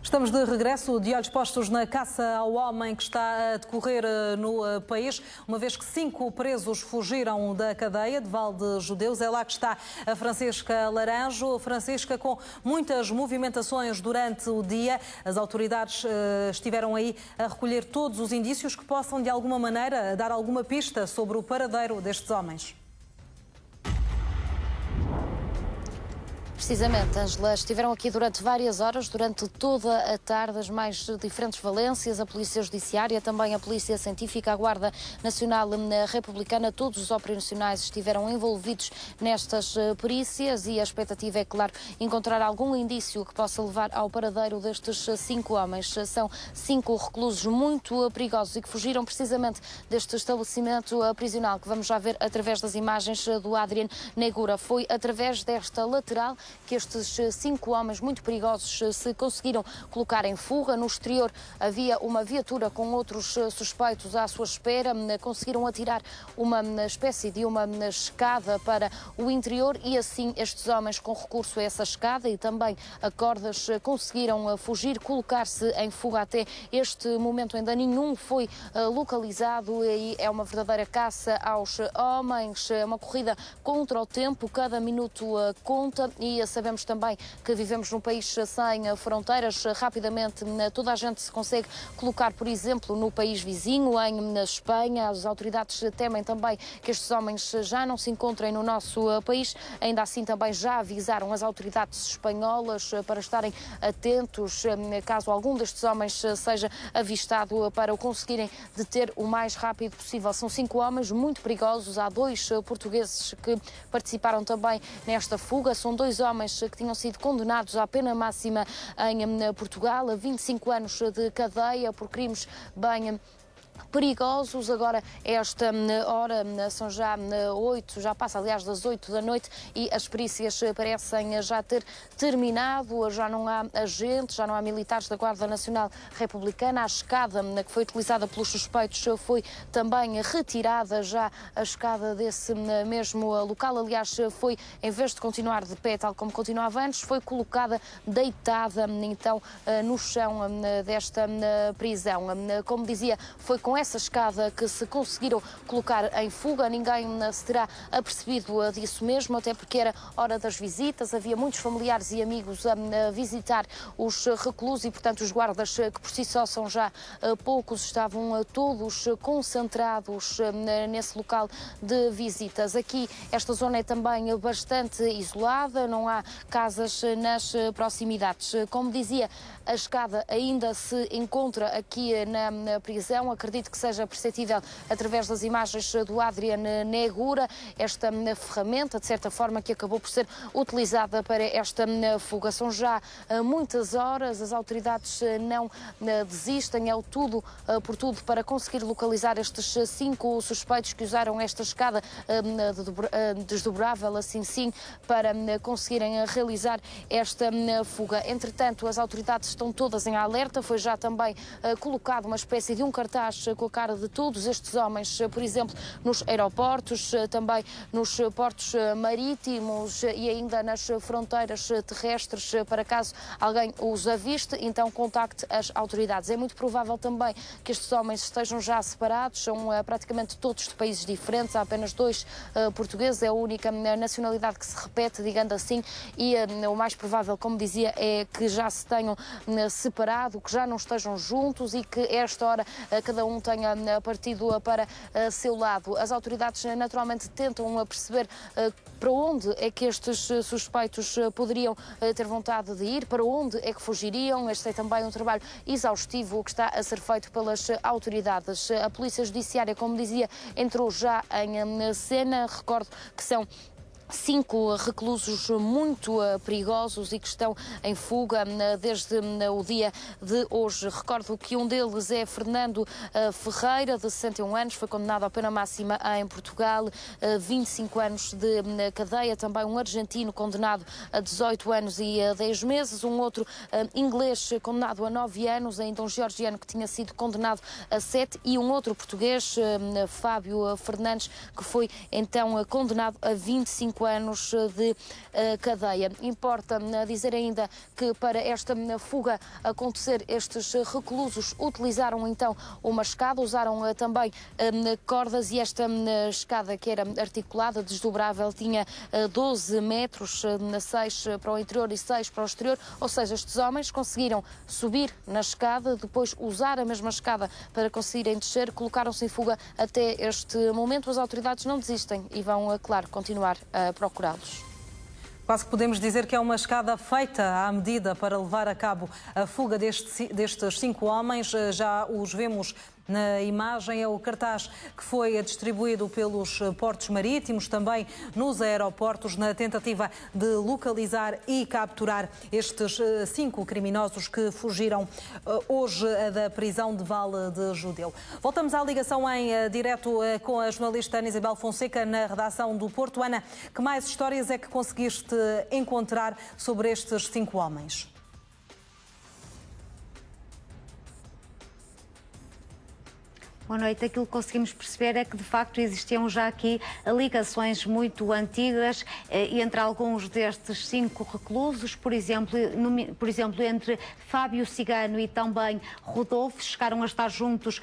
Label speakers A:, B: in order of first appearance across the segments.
A: Estamos de regresso, de olhos postos na caça ao homem que está a decorrer no país, uma vez que 5 presos fugiram da cadeia de Val de Judeus. É lá que está a Francisca Laranjo. Francisca, com muitas movimentações durante o dia, as autoridades estiveram aí a recolher todos os indícios que possam, de alguma maneira, dar alguma pista sobre o paradeiro destes homens.
B: Precisamente, Ângela, estiveram aqui durante várias horas, durante toda a tarde, as mais diferentes valências, a Polícia Judiciária, também a Polícia Científica, a Guarda Nacional Republicana, todos os operacionais estiveram envolvidos nestas perícias e a expectativa é, claro, encontrar algum indício que possa levar ao paradeiro destes 5 homens. São 5 reclusos muito perigosos e que fugiram precisamente deste estabelecimento prisional que vamos já ver através das imagens do Adrian Negura. Foi através desta lateral que estes 5 homens muito perigosos se conseguiram colocar em fuga. No exterior havia uma viatura com outros suspeitos à sua espera. Conseguiram atirar uma espécie de uma escada para o interior e assim estes homens, com recurso a essa escada e também a cordas, conseguiram fugir, colocar-se em fuga. Até este momento ainda nenhum foi localizado e é uma verdadeira caça aos homens, é uma corrida contra o tempo, cada minuto conta. E sabemos também que vivemos num país sem fronteiras. Rapidamente toda a gente se consegue colocar, por exemplo, no país vizinho, em Espanha. As autoridades temem também que estes homens já não se encontrem no nosso país. Ainda assim também já avisaram as autoridades espanholas para estarem atentos caso algum destes homens seja avistado, para o conseguirem deter o mais rápido possível. São 5 homens muito perigosos. Há 2 portugueses que participaram também nesta fuga. São 2 homens que tinham sido condenados à pena máxima em Portugal, a 25 anos de cadeia por crimes bem perigosos. Agora, esta hora, são já 8, já passa aliás das 8 da noite e as perícias parecem já ter terminado. Já não há agentes, já não há militares da Guarda Nacional Republicana. A escada que foi utilizada pelos suspeitos foi também retirada, já a escada desse mesmo local. Aliás, foi, em vez de continuar de pé, tal como continuava antes, foi colocada deitada então no chão desta prisão. Como dizia, foi com essa escada que se conseguiram colocar em fuga. Ninguém se terá apercebido disso mesmo, até porque era hora das visitas, havia muitos familiares e amigos a visitar os reclusos e, portanto, os guardas, que por si só são já poucos, estavam todos concentrados nesse local de visitas. Aqui, esta zona é também bastante isolada, não há casas nas proximidades. Como dizia, a escada ainda se encontra aqui na prisão. Acredito que seja perceptível através das imagens do Adrian Negura esta ferramenta, de certa forma, que acabou por ser utilizada para esta fuga. São já muitas horas, as autoridades não desistem, é o tudo por tudo para conseguir localizar estes 5 suspeitos que usaram esta escada desdobrável, assim sim, para conseguirem realizar esta fuga. Entretanto, as autoridades estão todas em alerta. Foi já também colocado uma espécie de um cartaz com a cara de todos estes homens, por exemplo, nos aeroportos, também nos portos marítimos e ainda nas fronteiras terrestres, para caso alguém os aviste, então contacte as autoridades. É muito provável também que estes homens estejam já separados, são praticamente todos de países diferentes, há apenas 2 portugueses, é a única nacionalidade que se repete, digamos assim, e o mais provável, como dizia, é que já se tenham separado, que já não estejam juntos e que a esta hora cada um tenha partido para seu lado. As autoridades naturalmente tentam perceber para onde é que estes suspeitos poderiam ter vontade de ir, para onde é que fugiriam. Este é também um trabalho exaustivo que está a ser feito pelas autoridades. A Polícia Judiciária, como dizia, entrou já em cena. Recordo que são 5 reclusos muito perigosos e que estão em fuga desde o dia de hoje. Recordo que um deles é Fernando Ferreira, de 61 anos, foi condenado à pena máxima em Portugal, 25 anos de cadeia. Também um argentino condenado a 18 anos e 10 meses. Um outro inglês condenado a 9 anos, ainda um georgiano que tinha sido condenado a 7 e um outro português, Fábio Fernandes, que foi então condenado a 25 5 anos de cadeia. Importa dizer ainda que para esta fuga acontecer, estes reclusos utilizaram então uma escada, usaram também cordas, e esta escada, que era articulada, desdobrável, tinha 12 metros, 6 para o interior e 6 para o exterior, ou seja, estes homens conseguiram subir na escada, depois usar a mesma escada para conseguirem descer, colocaram-se em fuga até este momento. As autoridades não desistem e vão, claro, continuar a procurá-los.
A: Quase que podemos dizer que é uma escada feita à medida para levar a cabo a fuga destes 5 homens. Já os vemos na imagem. É o cartaz que foi distribuído pelos portos marítimos, também nos aeroportos, na tentativa de localizar e capturar estes 5 criminosos que fugiram hoje da prisão de Vale de Judeu. Voltamos à ligação em direto com a jornalista Ana Isabel Fonseca, na redação do Porto. Ana, que mais histórias é que conseguiste encontrar sobre estes 5 homens?
C: Boa noite. Aquilo que conseguimos perceber é que, de facto, existiam já aqui ligações muito antigas entre alguns destes 5 reclusos, por exemplo, entre Fábio Cigano e também Rodolfo, chegaram a estar juntos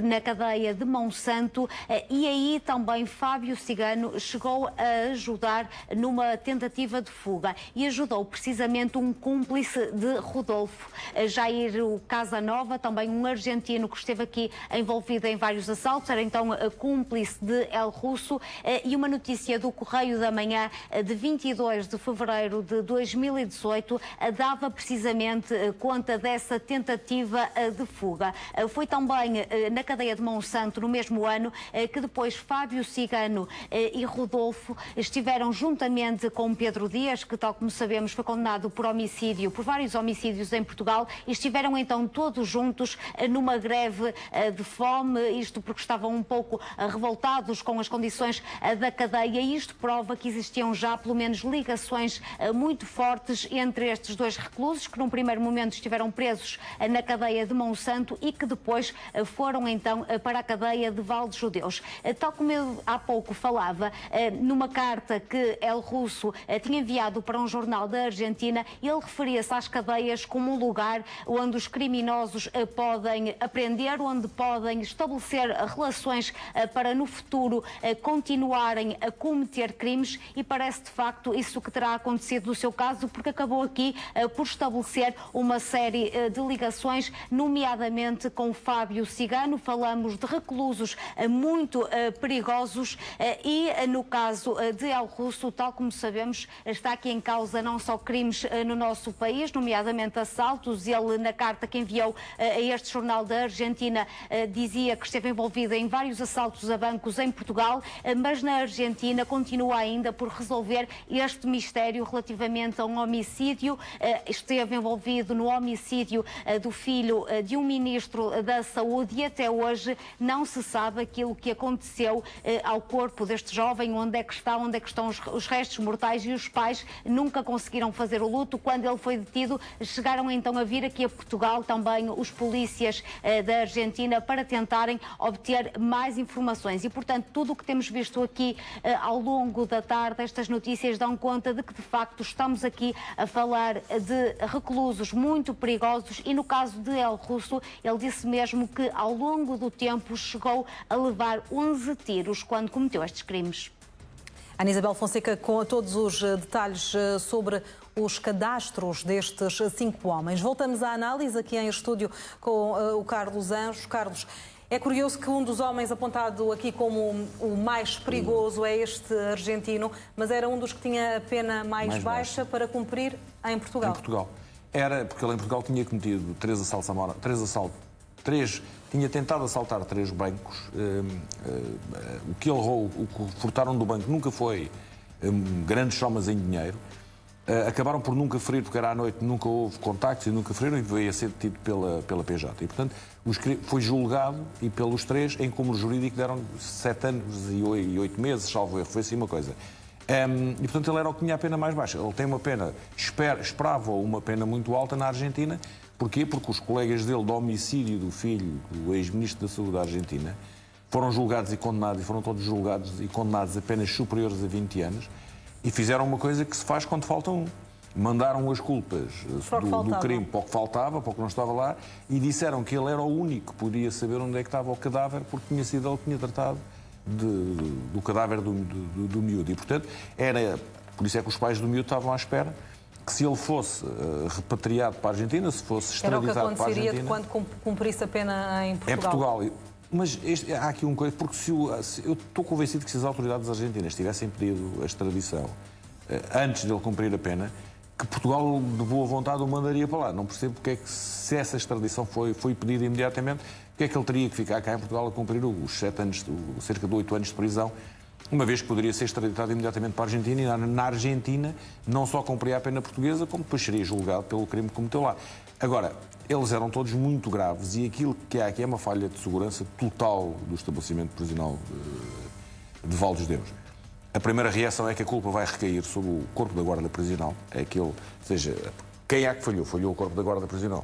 C: na cadeia de Monsanto, e aí também Fábio Cigano chegou a ajudar numa tentativa de fuga e ajudou precisamente um cúmplice de Rodolfo, Jair Casanova, também um argentino que esteve aqui envolvido em vários assaltos, era então cúmplice de El Russo. E uma notícia do Correio da Manhã de 22 de fevereiro de 2018 dava precisamente conta dessa tentativa de fuga. Foi também na cadeia de Monsanto, no mesmo ano, que depois Fábio Cigano e Rodolfo estiveram juntamente com Pedro Dias, que, tal como sabemos, foi condenado por homicídio, por vários homicídios em Portugal, e estiveram então todos juntos numa greve de fome, isto porque estavam um pouco revoltados com as condições da cadeia, e isto prova que existiam já pelo menos ligações muito fortes entre estes 2 reclusos, que num primeiro momento estiveram presos na cadeia de Monsanto e que depois foram então para a cadeia de Vale de Judeus. Tal como eu há pouco falava, numa carta que El Russo tinha enviado para um jornal da Argentina, ele referia-se às cadeias como um lugar onde os criminosos podem aprender, onde podem estabelecer relações para no futuro continuarem a cometer crimes, e parece de facto isso que terá acontecido no seu caso, porque acabou aqui por estabelecer uma série de ligações, nomeadamente com Fábio Cigano. Falamos de reclusos muito perigosos, e no caso de El Russo, tal como sabemos, está aqui em causa não só crimes no nosso país, nomeadamente assaltos. Ele, na carta que enviou a este jornal da Argentina, dizia que esteve envolvido em vários assaltos a bancos em Portugal, mas na Argentina continua ainda por resolver este mistério relativamente a um homicídio. Esteve envolvido no homicídio do filho de um ministro da Saúde, e até hoje não se sabe aquilo que aconteceu ao corpo deste jovem, onde é que estão os restos mortais, e os pais nunca conseguiram fazer o luto. Quando ele foi detido, chegaram então a vir aqui a Portugal também os polícias da Argentina para tentarem obter mais informações, e portanto tudo o que temos visto aqui ao longo da tarde, estas notícias dão conta de que de facto estamos aqui a falar de reclusos muito perigosos, e no caso de El Russo, ele disse mesmo que ao longo do tempo chegou a levar 11 tiros quando cometeu estes crimes.
A: Ana Isabel Fonseca, com todos os detalhes sobre os cadastros destes 5 homens. Voltamos à análise aqui em estúdio com o Carlos Anjos. Carlos, é curioso que um dos homens apontado aqui como o mais perigoso é este argentino, mas era um dos que tinha a pena mais baixa para cumprir em Portugal.
D: Em Portugal. Era porque ele em Portugal tinha cometido 3 assaltos a mora, tinha tentado assaltar 3 bancos. O que ele roubou, o que furtaram do banco nunca foi grandes somas em dinheiro. Acabaram por nunca ferir, porque era à noite, nunca houve contactos e nunca feriram, e veio a ser detido pela PJ. E, portanto, foi julgado, e pelos 3, em cúmulo jurídico, deram 7 anos e 8 meses, salvo erro. Foi assim uma coisa. E, portanto, ele era o que tinha a pena mais baixa. Ele tem uma pena, esperava uma pena muito alta na Argentina. Porquê? Porque os colegas dele, do homicídio do filho do ex-ministro da Saúde da Argentina, foram julgados e condenados, e foram todos julgados e condenados a penas superiores a 20 anos. E fizeram uma coisa que se faz quando falta um. Mandaram as culpas do crime para o que faltava, para o que não estava lá, e disseram que ele era o único que podia saber onde é que estava o cadáver, porque tinha sido ele que tinha tratado do cadáver do miúdo. E, portanto, por isso é que os pais do miúdo estavam à espera que, se ele fosse repatriado para a Argentina, se fosse extraditado para a Argentina...
A: Era o que aconteceria quando cumprisse a pena em Portugal.
D: É Portugal. Mas há aqui uma coisa, porque eu estou convencido que se as autoridades argentinas tivessem pedido a extradição antes dele cumprir a pena, que Portugal, de boa vontade, o mandaria para lá. Não percebo porque é que, se essa extradição foi pedida imediatamente, porque é que ele teria que ficar cá em Portugal a cumprir os 7 anos, cerca de 8 anos de prisão, uma vez que poderia ser extraditado imediatamente para a Argentina, e na Argentina não só cumpria a pena portuguesa, como depois seria julgado pelo crime que cometeu lá. Agora, eles eram todos muito graves, e aquilo que há aqui é uma falha de segurança total do estabelecimento prisional de Val dos Deus. A primeira reação é que a culpa vai recair sobre o corpo da guarda prisional. Ou seja, quem é que falhou? Falhou o corpo da guarda prisional.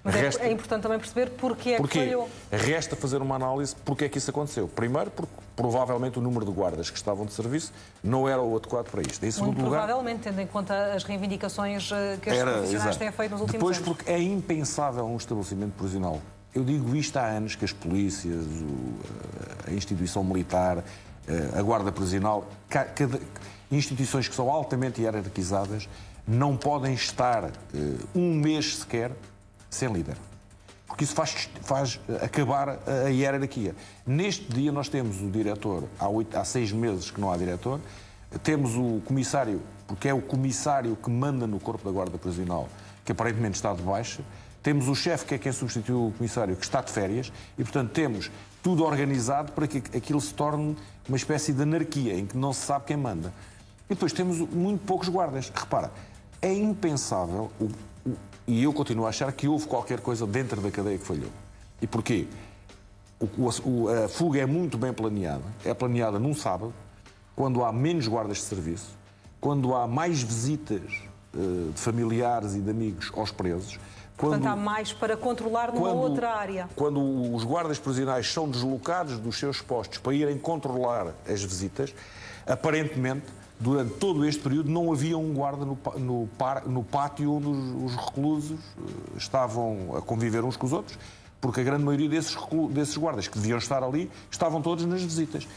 A: Mas é importante também perceber porque é que falhou.
D: Resta fazer uma análise porque é que isso aconteceu. Primeiro, porque provavelmente o número de guardas que estavam de serviço não era o adequado para isto. Em segundo lugar,
A: provavelmente, tendo em conta as reivindicações que estes profissionais têm feito nos últimos anos.
D: Depois, porque é impensável um estabelecimento prisional. Eu digo isto há anos, que as polícias, a instituição militar, a guarda prisional, instituições que são altamente hierarquizadas, não podem estar um mês sequer sem líder. Porque isso faz acabar a hierarquia. Neste dia nós temos o diretor, há 6 meses que não há diretor, temos o comissário, porque é o comissário que manda no corpo da guarda prisional, que aparentemente está de baixa, temos o chefe, que é quem substituiu o comissário, que está de férias, e portanto temos tudo organizado para que aquilo se torne uma espécie de anarquia, em que não se sabe quem manda. E depois temos muito poucos guardas. Repara, é impensável, e eu continuo a achar que houve qualquer coisa dentro da cadeia que falhou. E porquê? A fuga é muito bem planeada. É planeada num sábado, quando há menos guardas de serviço, quando há mais visitas de familiares e de amigos aos presos.
A: Portanto, há mais para controlar numa outra área.
D: Quando os guardas prisionais são deslocados dos seus postos para irem controlar as visitas, aparentemente, durante todo este período, não havia um guarda no pátio onde os reclusos estavam a conviver uns com os outros, porque a grande maioria desses guardas que deviam estar ali estavam todos nas visitas.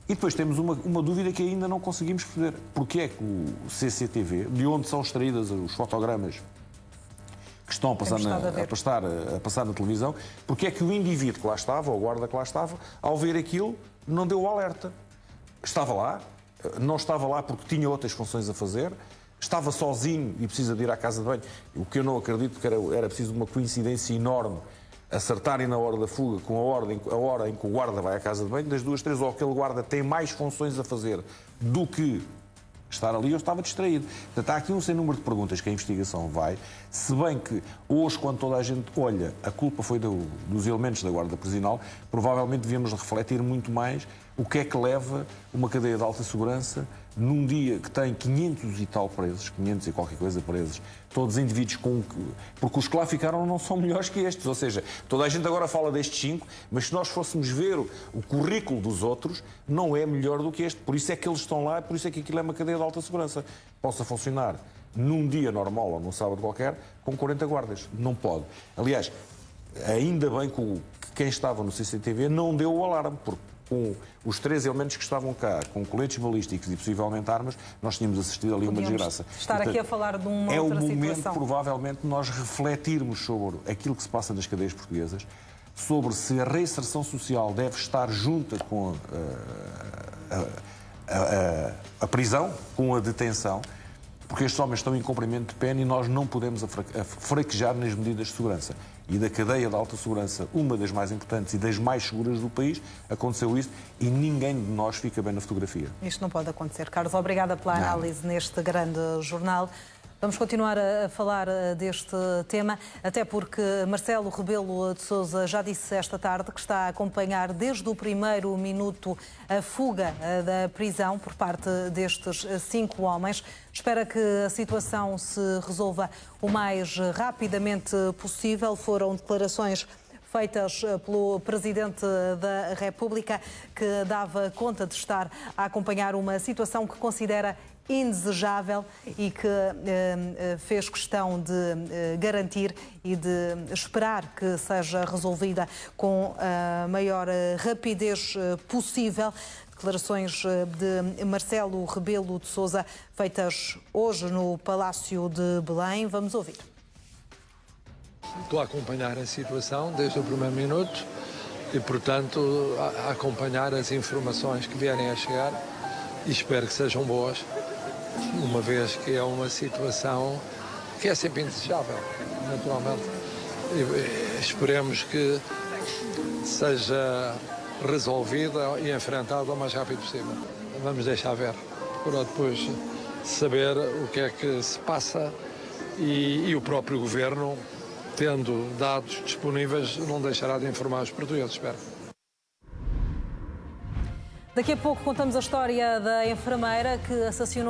D: E depois temos uma dúvida que ainda não conseguimos perceber. Porque é que o CCTV, de onde são extraídas os fotogramas que estão a passar na televisão, porque é que o indivíduo que lá estava, ou o guarda que lá estava, ao ver aquilo, não deu o alerta? Estava lá, não estava lá porque tinha outras funções a fazer, estava sozinho e precisa de ir à casa de banho, o que eu não acredito, que era preciso uma coincidência enorme, acertarem na hora da fuga com a hora em que o guarda vai à casa de banho, das duas, três, ou aquele guarda tem mais funções a fazer do que estar ali, eu estava distraído. Portanto, há aqui um sem número de perguntas que a investigação vai, se bem que hoje, quando toda a gente olha, a culpa foi dos elementos da guarda prisional, provavelmente devíamos refletir muito mais o que é que leva uma cadeia de alta segurança num dia que tem 500 e tal presos, 500 e qualquer coisa presos, todos indivíduos porque os que lá ficaram não são melhores que estes, ou seja, toda a gente agora fala destes 5, mas se nós fôssemos ver o currículo dos outros, não é melhor do que este, por isso é que eles estão lá, por isso é que aquilo é uma cadeia de alta segurança. Possa funcionar num dia normal ou num sábado qualquer, com 40 guardas. Não pode. Aliás, ainda bem que quem estava no CCTV não deu o alarme, porque com os 3 elementos que estavam cá, com coletes balísticos e possivelmente armas, nós tínhamos assistido ali uma desgraça.
A: Estar aqui a falar de uma outra situação.
D: É o momento, provavelmente, de nós refletirmos sobre aquilo que se passa nas cadeias portuguesas, sobre se a reinserção social deve estar junta com a prisão, com a detenção, porque estes homens estão em cumprimento de pena e nós não podemos fraquejar nas medidas de segurança. E da cadeia de alta segurança, uma das mais importantes e das mais seguras do país, aconteceu isso e ninguém de nós fica bem na fotografia.
A: Isto não pode acontecer. Carlos, obrigada pela análise neste grande jornal. Vamos continuar a falar deste tema, até porque Marcelo Rebelo de Sousa já disse esta tarde que está a acompanhar desde o primeiro minuto a fuga da prisão por parte destes 5 homens. Espera que a situação se resolva o mais rapidamente possível. Foram declarações feitas pelo Presidente da República, que dava conta de estar a acompanhar uma situação que considera indesejável e que fez questão de garantir e de esperar que seja resolvida com a maior rapidez possível. Declarações de Marcelo Rebelo de Sousa feitas hoje no Palácio de Belém. Vamos ouvir.
E: Estou a acompanhar a situação desde o primeiro minuto e, portanto, a acompanhar as informações que vierem a chegar e espero que sejam boas, uma vez que é uma situação que é sempre indesejável, naturalmente. E esperemos que seja resolvida e enfrentada o mais rápido possível. Vamos deixar ver, para depois saber o que é que se passa e o próprio Governo, tendo dados disponíveis, não deixará de informar os portugueses, espero.
A: Daqui a pouco contamos a história da enfermeira que assassinou